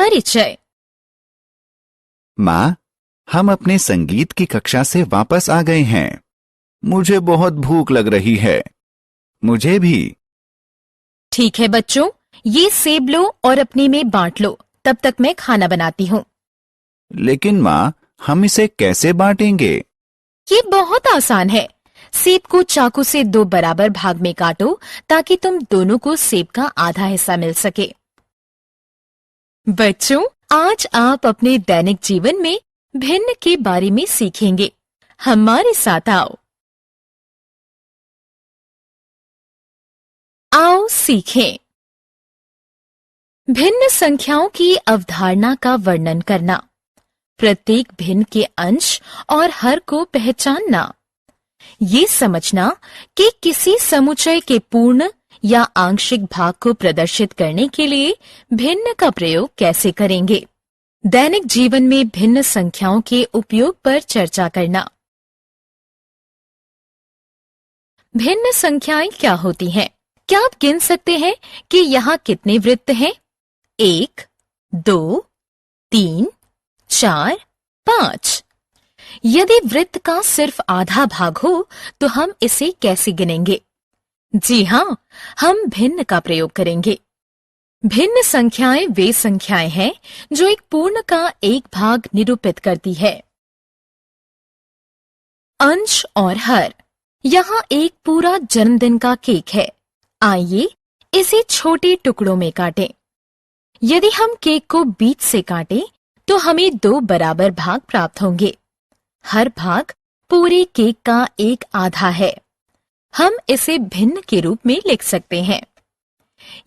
परिचय। माँ, हम अपने संगीत की कक्षा से वापस आ गए हैं। मुझे बहुत भूख लग रही है। मुझे भी। ठीक है बच्चों, ये सेब लो और अपने में बांट लो, तब तक मैं खाना बनाती हूँ। लेकिन माँ, हम इसे कैसे बांटेंगे? ये बहुत आसान है। सेब को चाकू से 2 बराबर भाग में काटो ताकि तुम दोनों को सेब का आधा हिस्सा मिल सके। बच्चों, आज आप अपने दैनिक जीवन में भिन्न के बारे में सीखेंगे। हमारे साथ आओ। आओ सीखें। भिन्न संख्याओं की अवधारणा का वर्णन करना, प्रत्येक भिन्न के अंश और हर को पहचानना, ये समझना कि किसी समुच्चय के पूर्ण या आंशिक भाग को प्रदर्शित करने के लिए भिन्न का प्रयोग कैसे करेंगे। दैनिक जीवन में भिन्न संख्याओं के उपयोग पर चर्चा करना। भिन्न संख्याएं क्या होती हैं? क्या आप गिन सकते हैं कि यहाँ कितने वृत्त हैं? 1, 2, 3, 4, 5। यदि वृत्त का सिर्फ आधा भाग हो तो हम इसे कैसे गिनेंगे? जी हाँ, हम भिन्न का प्रयोग करेंगे। भिन्न संख्याएं वे संख्याएं हैं जो एक पूर्ण का एक भाग निरूपित करती है। अंश और हर। यहाँ एक पूरा जन्मदिन का केक है। आइए इसे छोटे टुकड़ों में काटें। यदि हम केक को बीच से काटें तो हमें 2 बराबर भाग प्राप्त होंगे। हर भाग पूरे केक का एक आधा है। हम इसे भिन्न के रूप में लिख सकते हैं।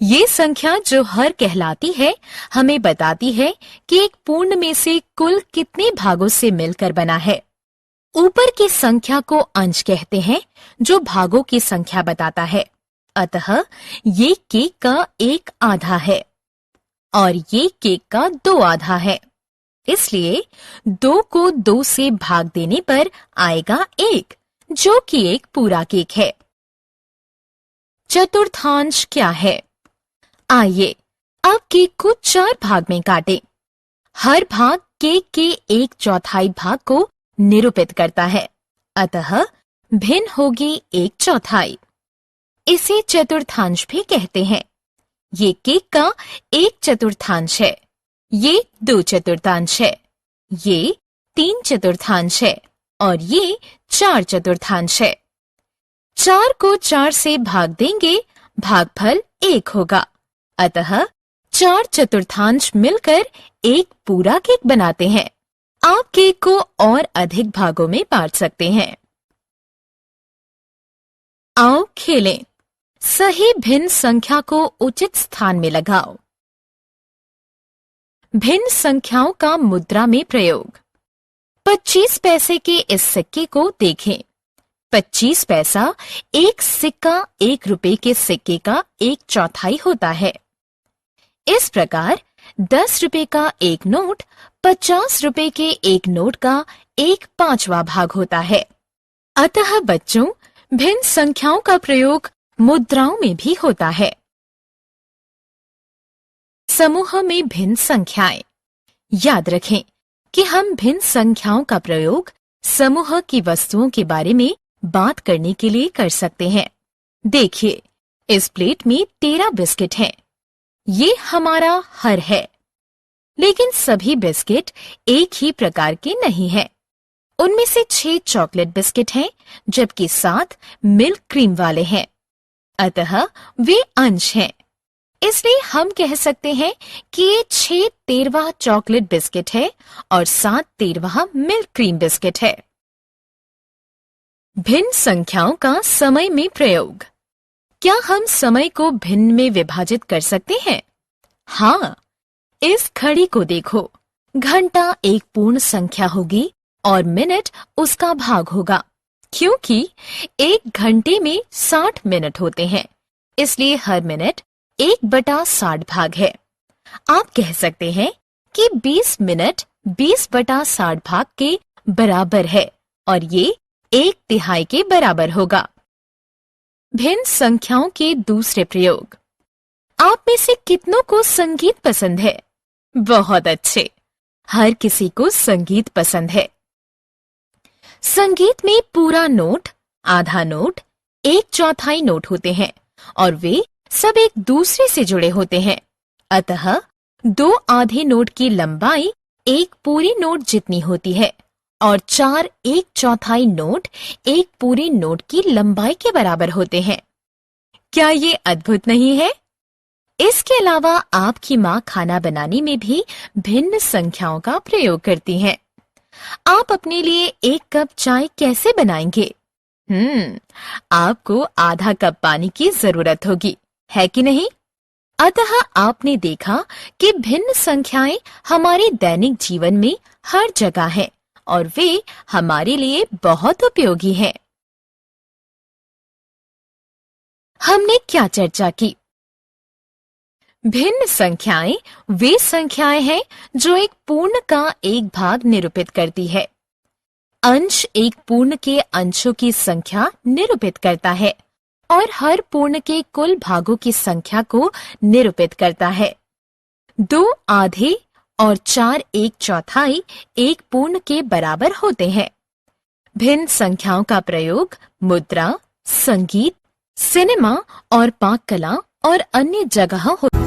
ये संख्या जो हर कहलाती है, हमें बताती है कि एक पूर्ण में से कुल कितने भागों से मिलकर बना है। ऊपर की संख्या को अंश कहते हैं, जो भागों की संख्या बताता है। अतः ये केक का एक आधा है और ये केक का 2 आधा है। इसलिए 2 को 2 से भाग देने पर आएगा 1, जो कि एक पूरा केक है। चतुर्थांश क्या है? आइए अब केक को 4 भाग में काटें। हर भाग केक के 1/4 भाग को निरूपित करता है। अतः भिन्न होगी 1/4। इसे चतुर्थांश भी कहते हैं। ये केक का 1/4 है, ये 2/4 है, ये 3/4 है और ये 4/4 है। 4 को 4 से भाग देंगे, भागफल 1 होगा। अतः 4/4 मिलकर एक पूरा केक बनाते हैं। आप केक को और अधिक भागों में बांट सकते हैं। आओ खेलें। सही भिन्न संख्या को उचित स्थान में लगाओ। भिन्न संख्याओं का मुद्रा में प्रयोग। 25 पैसे के इस सिक्के को देखें। 25 पैसा एक सिक्का 1 रुपए के सिक्के का 1/4 होता है। इस प्रकार 10 रुपए का एक नोट 50 रुपए के एक नोट का 1/5वां भाग होता है। अतः बच्चों, भिन्न संख्याओं का प्रयोग मुद्राओं में भी होता है। समूह में भिन्न संख्याएं। याद रखें कि हम भिन्न संख्याओं का प्रयोग समूह की वस्तुओं के बारे में बात करने के लिए कर सकते हैं। देखिए, इस प्लेट में 13 बिस्किट हैं। ये हमारा हर है। लेकिन सभी बिस्किट एक ही प्रकार के नहीं हैं। उनमें से 6 चॉकलेट बिस्किट हैं, जबकि 7 मिल्क क्रीम वाले हैं। अतः वे अंश हैं। इसलिए हम कह सकते हैं कि ये 6 13वां चॉकलेट बिस्किट है और 7 13वां मिल्क क्रीम बिस्किट है। भिन्न संख्याओं का समय में प्रयोग। क्या हम समय को भिन्न में विभाजित कर सकते हैं? हाँ, इस घड़ी को देखो। घंटा एक पूर्ण संख्या होगी और मिनट उसका भाग होगा, क्योंकि एक घंटे में 60 मिनट होते हैं। इसलिए हर मिनट 1/60 भाग है। आप कह सकते हैं कि 20 मिनट 20/60 भाग के बराबर है और ये 1/3 के बराबर होगा। भिन्न संख्याओं के दूसरे प्रयोग। आप में से कितनों को संगीत पसंद है? बहुत अच्छे। हर किसी को संगीत पसंद है। संगीत में पूरा नोट, आधा नोट, एक चौथाई नोट होते हैं और वे सब एक दूसरे से जुड़े होते हैं। अतः दो आधे नोट की लंबाई एक पूरी नोट जितनी होती है और चार एक चौथाई नोट एक पूरी नोट की लंबाई के बराबर होते हैं। क्या ये अद्भुत नहीं है? इसके अलावा आपकी माँ खाना बनाने में भी भिन्न संख्याओं का प्रयोग करती हैं। आप अपने लिए एक कप चाय कैसे बनाएंगे? आपको आधा कप पानी की जरूरत होगी, है कि नहीं? अतः आपने देखा कि भिन्न संख्याएं हमारे दैनिक जीवन में हर जगह हैं और वे हमारे लिए बहुत उपयोगी हैं। हमने क्या चर्चा की? भिन्न संख्याएं वे संख्याएं हैं जो एक पूर्ण का एक भाग निरूपित करती है। अंश एक पूर्ण के अंशों की संख्या निरूपित करता है और हर पूर्ण के कुल भागों की संख्या को निरूपित करता है। दो आधे और चार एक चौथाई एक पूर्ण के बराबर होते हैं। भिन्न संख्याओं का प्रयोग मुद्रा, संगीत, सिनेमा और पाक कला और अन्य जगह होते हैं।